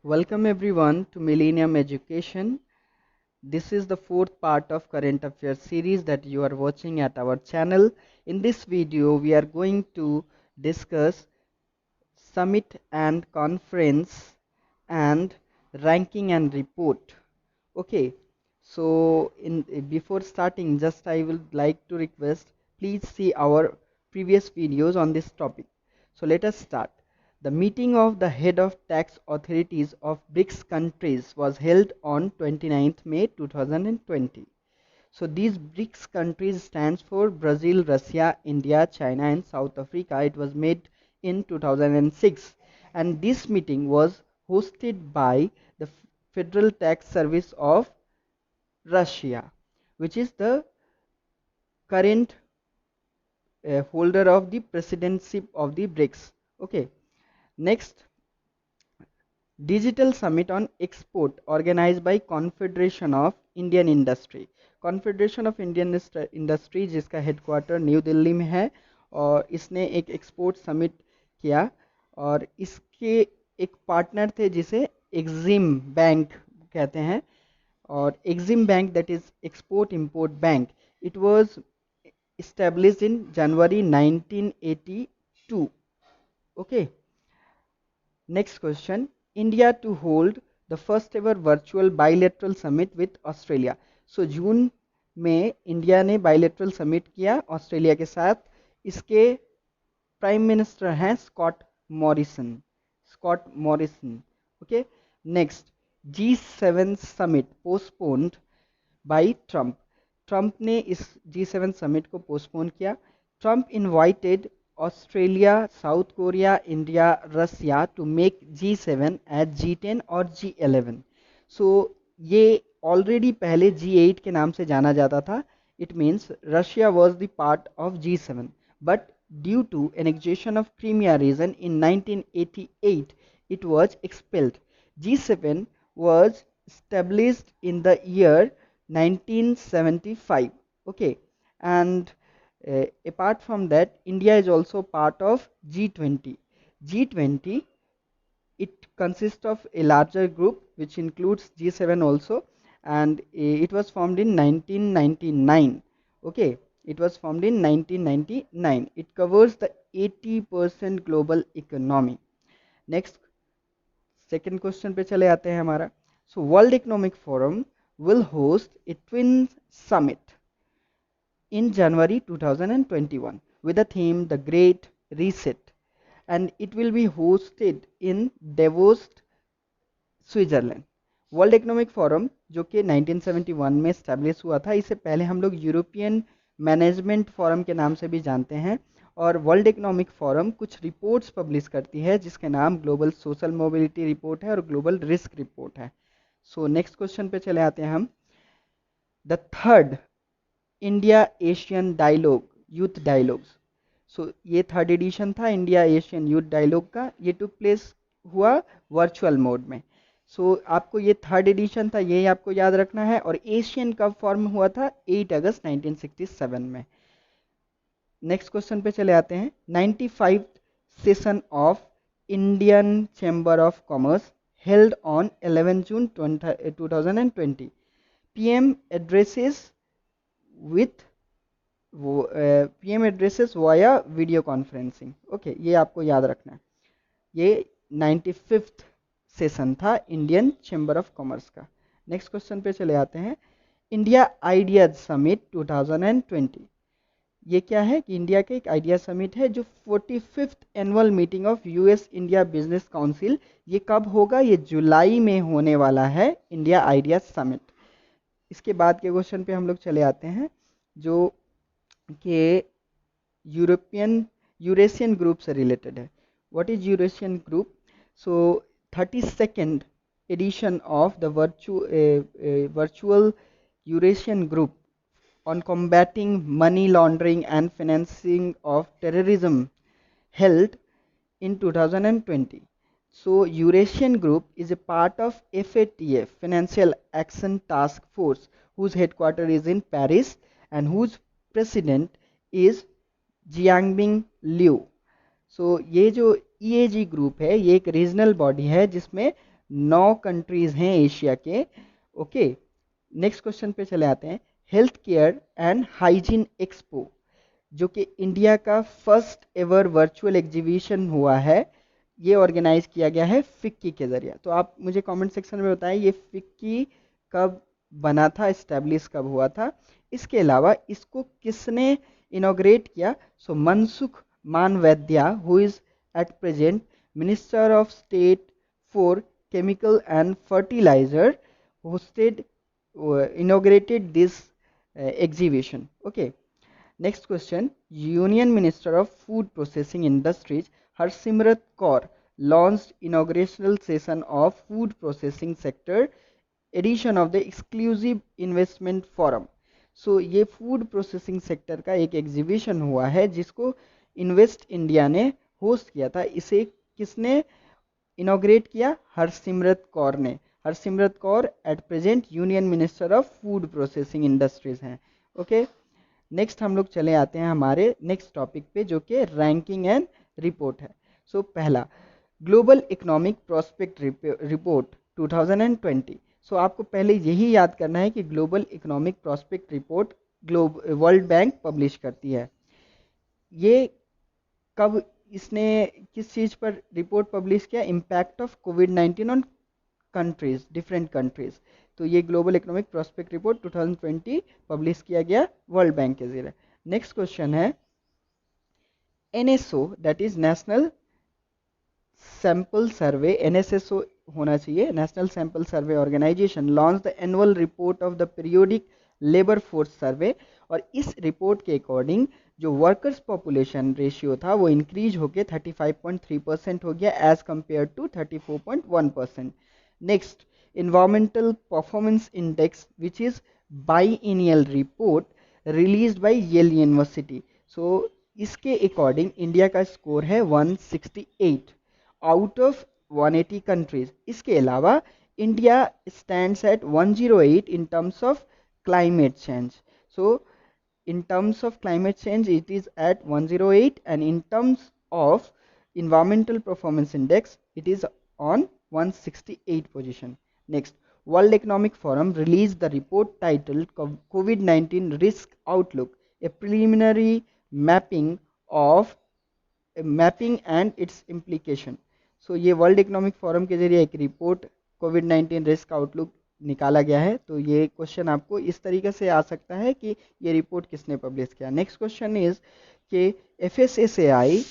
Welcome everyone to Millennium Education. This is the fourth part of current affairs series that you are watching at our channel. In this video, we are going to discuss summit and conference and ranking and report. Okay, so before starting, just I would like to request, please see our previous videos on this topic. So let us start. The meeting of the head of tax authorities of BRICS countries was held on 29th May 2020. So these BRICS countries stands for Brazil, Russia, India, China and South Africa. It was made in 2006 and this meeting was hosted by the Federal Tax Service of Russia, which is the current holder of the presidency of the BRICS. Okay, next, Digital Summit on Export organized by Confederation of Indian Industry. Confederation of Indian industry जिसका headquarter new Delhi में है और इसने एक export summit किया और इसके एक पार्टनर थे जिसे एक्जिम बैंक कहते हैं और Exim bank that is export import bank it was established in January 1982. Okay. Next question. India to hold the first ever virtual bilateral summit with Australia. So जून में इंडिया ने बायलेटरल समिट किया Australia के साथ. इसके prime minister हैं Scott Morrison. Okay. Next, G7 summit postponed by Trump ने इस G7 summit को पोस्टपोन किया. Trump invited Australia, South Korea, India, Russia to make G7 as G10 और G11. सो ये ऑलरेडी पहले G8 के नाम से जाना जाता था. It means Russia was the part of G7 but due to annexation of Crimea region in 1988 it was expelled. G7 was established in the year 1975. Okay, and apart from that, India is also part of G20. G20, it consists of a larger group which includes G7 also, and it was formed in 1999. Okay, it was formed in 1999. It covers the 80% global economy. Next, second question पे चले आते हैं हमारा. So world economic forum will host a twin summit in January 2021 with the theme The Great Reset, and it will be hosted in Davos, Switzerland. World economic forum जो कि 1971 में establish हुआ था, इसे पहले हम लोग यूरोपियन मैनेजमेंट फोरम के नाम से भी जानते हैं. और वर्ल्ड इकोनॉमिक फोरम कुछ रिपोर्ट्स पब्लिश करती है जिसके नाम ग्लोबल सोशल मोबिलिटी रिपोर्ट है और ग्लोबल रिस्क रिपोर्ट है. सो नेक्स्ट क्वेश्चन पे चले आते हैं हम. The third India Asian dialogue youth dialogues. So ये थर्ड एडिशन था इंडिया एशियन यूथ डायलॉग का. ये टुक प्लेस हुआ वर्चुअल मोड में. सो आपको ये थर्ड एडिशन था, ये आपको याद रखना है. और एशियन कब फॉर्म हुआ था? 8 अगस्त 1967 में. नेक्स्ट क्वेश्चन पे चले आते हैं. 95th session of Indian chamber of commerce held on 11 June 2020. PM addresses via video conferencing. Okay, ये आपको याद रखना है. ये 95th सेशन था इंडियन चैम्बर ऑफ कॉमर्स का. नेक्स्ट क्वेश्चन पे चले आते हैं. India ideas summit 2020. ये क्या है कि इंडिया का एक आइडिया समिट है जो 45th annual meeting of US India business council. ये कब होगा? ये जुलाई में होने वाला है इंडिया आइडिया समिट. इसके बाद के क्वेश्चन पे हम लोग चले आते हैं जो कि यूरेशियन ग्रुप से रिलेटेड है. What is Eurasian group? So 32nd edition of the virtual Eurasian group on combating money laundering and financing of terrorism held in 2020. So Eurasian Group is a part of FATF, Financial Action Task Force, whose headquarters is in Paris and whose president is Jiangbing Liu. So ये जो EAG group है ये एक regional body है जिसमें 9 countries हैं Asia के। Okay, next question पे चले आते हैं। Health care and hygiene expo, जो कि इंडिया का फर्स्ट एवर वर्चुअल एग्जीबिशन हुआ है, ये ऑर्गेनाइज किया गया है फिक्की के जरिए। तो आप मुझे कमेंट सेक्शन में बताएं ये फिक्की कब बना था, इस्टेब्लिश कब हुआ था। इसके अलावा इसको किसने इनॉग्रेट किया? So Mansukh Mandaviya, who is at present minister of state for chemical and fertilizer, hosted inaugurated this exhibition. Okay, next question. Union Minister of Food Processing Industries Harsimrat Kaur launched inaugurational session of Food Processing Sector edition of the Exclusive Investment Forum. So ये food processing sector का एक exhibition हुआ है जिसको invest India ने host किया था। इसे किसने इनॉग्रेट किया? हरसिमरत कौर ने। Harsimrat Kaur at present union minister of food processing industries हैं। ओके, नेक्स्ट हम लोग चले आते हैं हमारे नेक्स्ट टॉपिक पे, जो कि रैंकिंग एंड रिपोर्ट है। सो पहला, ग्लोबल इकोनॉमिक प्रोस्पेक्ट रिपोर्ट 2020। सो आपको पहले यही याद करना है कि global economic prospect report world bank publish करती है। ये कब इसने किस चीज़ पर रिपोर्ट पब्लिश किया? Impact of covid on countries, different countries. तो ये global economic prospect report 2020 publish किया गया वर्ल्ड बैंक के जरिए। नेक्स्ट क्वेश्चन है, NSO that is national sample survey, NSSO होना चाहिए, national sample survey organisation launch the annual report of the periodic labour force survey. और इस रिपोर्ट के अकॉर्डिंग जो वर्कर्स पॉपुलेशन रेशियो था वो इंक्रीज होकर 35.3% हो गया as compare to 34.1%। Next, environmental performance index, which is biennial report released by Yale University. So इसके अकॉर्डिंग इंडिया का स्कोर है 168 आउट ऑफ 180 कंट्रीज। इसके अलावा India stands eight 108 in terms of climate change. So in terms of climate change it is at 108, and in terms of environmental performance index it is on 168 position. Next, World Economic Forum released the report titled COVID-19 Risk Outlook, a preliminary mapping and its implication. So ये world economic forum के जरिए एक report कोविड-19 risk outlook निकाला गया है। तो ये question आपको इस तरीके से आ सकता है कि ये रिपोर्ट किसने पब्लिश किया। नेक्स्ट क्वेश्चन इज कि एफएसएसएआई,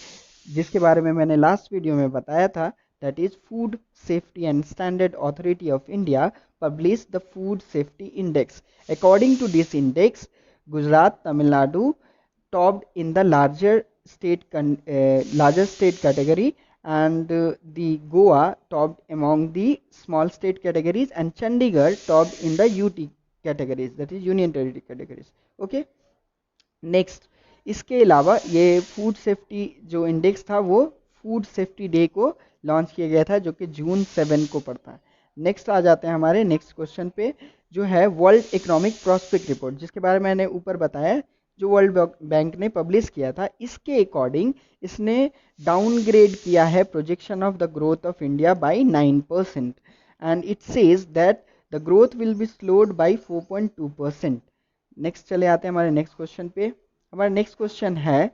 जिसके बारे में मैंने लास्ट वीडियो में बताया था, that is Food Safety and Standard Authority of India, published the Food Safety Index. According to this index, Gujarat, Tamil Nadu topped in the larger state category, and the Goa topped among the small state categories, and Chandigarh topped in the UT categories, that is Union Territory categories. Okay, next, इसके अलावा ये food safety जो index था वो food safety day को launch किया गया था, जो कि जून 7 को पड़ता है। नेक्स्ट आ जाते हैं हमारे नेक्स्ट क्वेश्चन पे, जो है वर्ल्ड इकोनॉमिक प्रोस्पेक्ट रिपोर्ट, जिसके बारे में मैंने ऊपर बताया, जो वर्ल्ड बैंक ने पब्लिश किया था। इसके अकॉर्डिंग इसने डाउनग्रेड किया है projection of the growth of India by 9%, and it says that the growth will be slowed by 4.2%। Next चले आते हैं हमारे नेक्स्ट क्वेश्चन पे। हमारा नेक्स्ट क्वेश्चन है,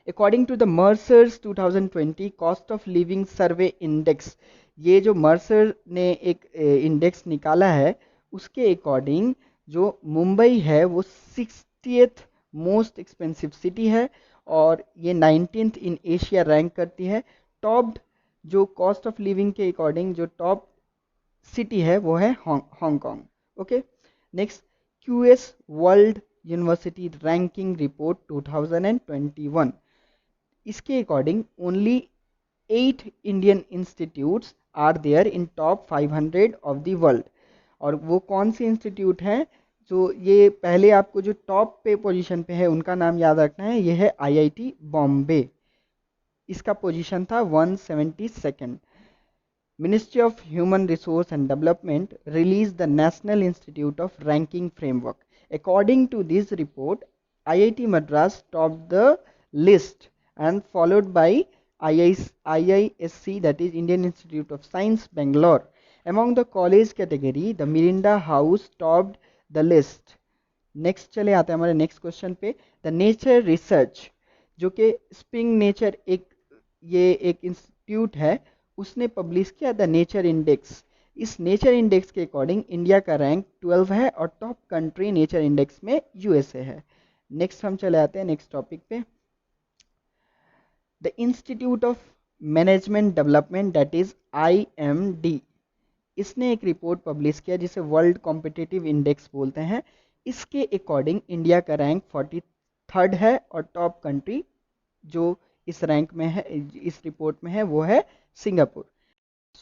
according to the Mercer's 2020 cost of living survey index, ये जो Mercer ने एक इंडेक्स निकाला है उसके अकॉर्डिंग जो मुंबई है वो 60th मोस्ट एक्सपेंसिव सिटी है, और ये 19th इन एशिया रैंक करती है। टॉप जो कॉस्ट ऑफ लिविंग के अकॉर्डिंग जो टॉप सिटी है वो है Hong Kong. Okay, next, QS world university ranking report 2021, इसके according only 8 Indian institutes are there in top 500 of the world. और वो कौन से इंस्टीट्यूट हैं? जो ये पहले आपको जो टॉप पे पोजीशन पे है उनका नाम याद रखना है, ये है आईआईटी बॉम्बे, इसका पोजीशन था 172nd। Ministry of Human Resource and Development released the National Institute of Ranking Framework. According to this report, IIT Madras topped the list and followed by IISC, that is Indian Institute of Science, Bangalore. Among the college category, the Mirinda House topped the list. Next चले आते हैं हमारे next question पे। The nature research, जो कि spring nature ये एक institute है, उसने पब्लिश किया द नेचर इंडेक्स। इस नेचर इंडेक्स के अकॉर्डिंग इंडिया का रैंक 12 है और टॉप कंट्री नेचर इंडेक्स में यूएसए है। नेक्स्ट हम चले आते हैं नेक्स्ट टॉपिक पे। The institute of management development, that is IMD, इसने एक रिपोर्ट पब्लिश किया जिसे वर्ल्ड कॉम्पिटिटिव इंडेक्स बोलते हैं। इसके अकॉर्डिंग इंडिया का रैंक 43rd है और टॉप कंट्री जो इस रैंक में है, इस रिपोर्ट में है, वो है Singapore.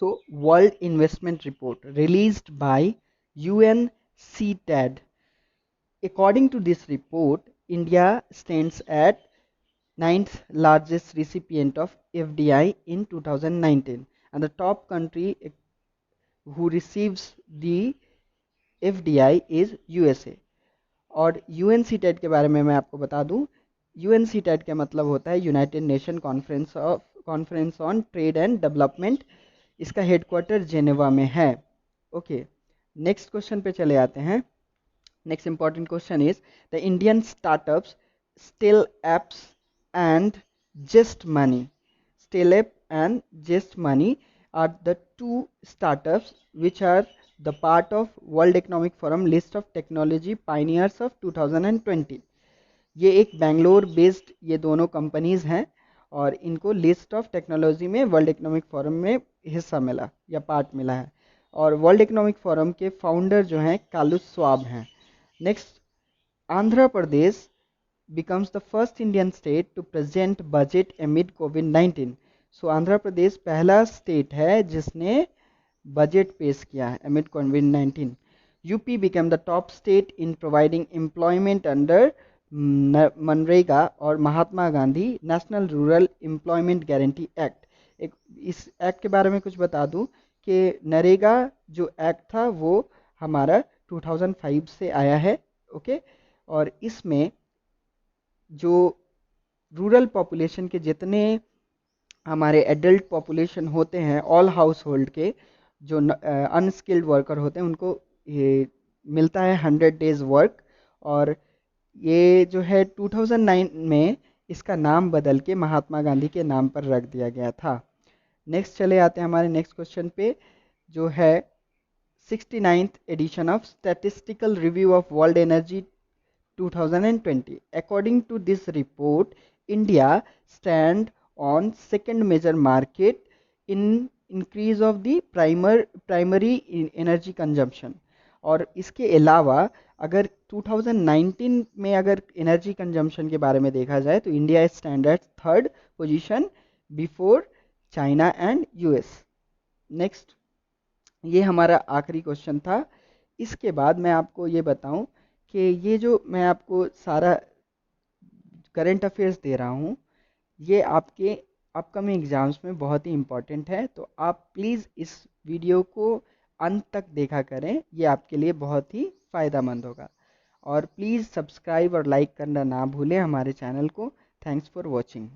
So world investment report released by UNCTAD, according to this report, India stands at 9th largest recipient of FDI in 2019 and the top country who receives the FDI is USA। और UNCTAD के बारे में मैं आपको बता दूं, UNCTAD का मतलब होता है United nation conference on trade and development. इसका हेडक्वार्टर जेनेवा में है। ओके, नेक्स्ट क्वेश्चन पे चले आते हैं। Next important question is the Indian startups still apps and just money. Still app and just money are the two startups which are the part of World Economic Forum list of technology pioneers of 2020। ये एक Bangalore based ये दोनों companies हैं और इनको list of technology में world economic forum में हिस्सा मिला या पार्ट मिला है। और वर्ल्ड इकोनॉमिक फोरम के फाउंडर जो हैं कालुस स्वाब हैं। Next, Andhra Pradesh becomes the first Indian state to present budget amid COVID-19। सो आंध्र प्रदेश पहला स्टेट है जिसने बजट पेश किया है amid COVID-19। UP became the top state in providing employment under मनरेगा और Mahatma Gandhi national rural employment guarantee act. एक इस एक्ट के बारे में कुछ बता दूं कि नरेगा जो एक्ट था वो हमारा 2005 से आया है। ओके, और इसमें जो रूरल पॉपुलेशन के जितने हमारे एडल्ट पॉपुलेशन होते हैं, ऑल हाउस होल्ड के जो अनस्किल्ड वर्कर होते हैं, उनको ये मिलता है 100 डेज वर्क। और ये जो है 2009 में इसका नाम बदल के महात्मा गांधी के नाम पर रख दिया गया था। नेक्स्ट चले आते हैं हमारे नेक्स्ट क्वेश्चन पे, जो है 69th edition of statistical review of world energy 2020। According to this report, India stand on second major market in increase of the primary energy consumption। और इसके अलावा अगर 2019 में अगर एनर्जी कंजम्पशन के बारे में देखा जाए तो India stand at 3rd position before China and US। Next, ये हमारा आखिरी क्वेश्चन था। इसके बाद मैं आपको ये बताऊं कि ये जो मैं आपको सारा करंट अफेयर्स दे रहा हूँ ये आपके अपकमिंग एग्जाम्स में बहुत ही इम्पॉर्टेंट है। तो आप प्लीज़ इस वीडियो को अंत तक देखा करें, ये आपके लिए बहुत ही फ़ायदेमंद होगा। और प्लीज़ सब्सक्राइब और लाइक करना ना भूलें हमारे चैनल को। Thanks for watching.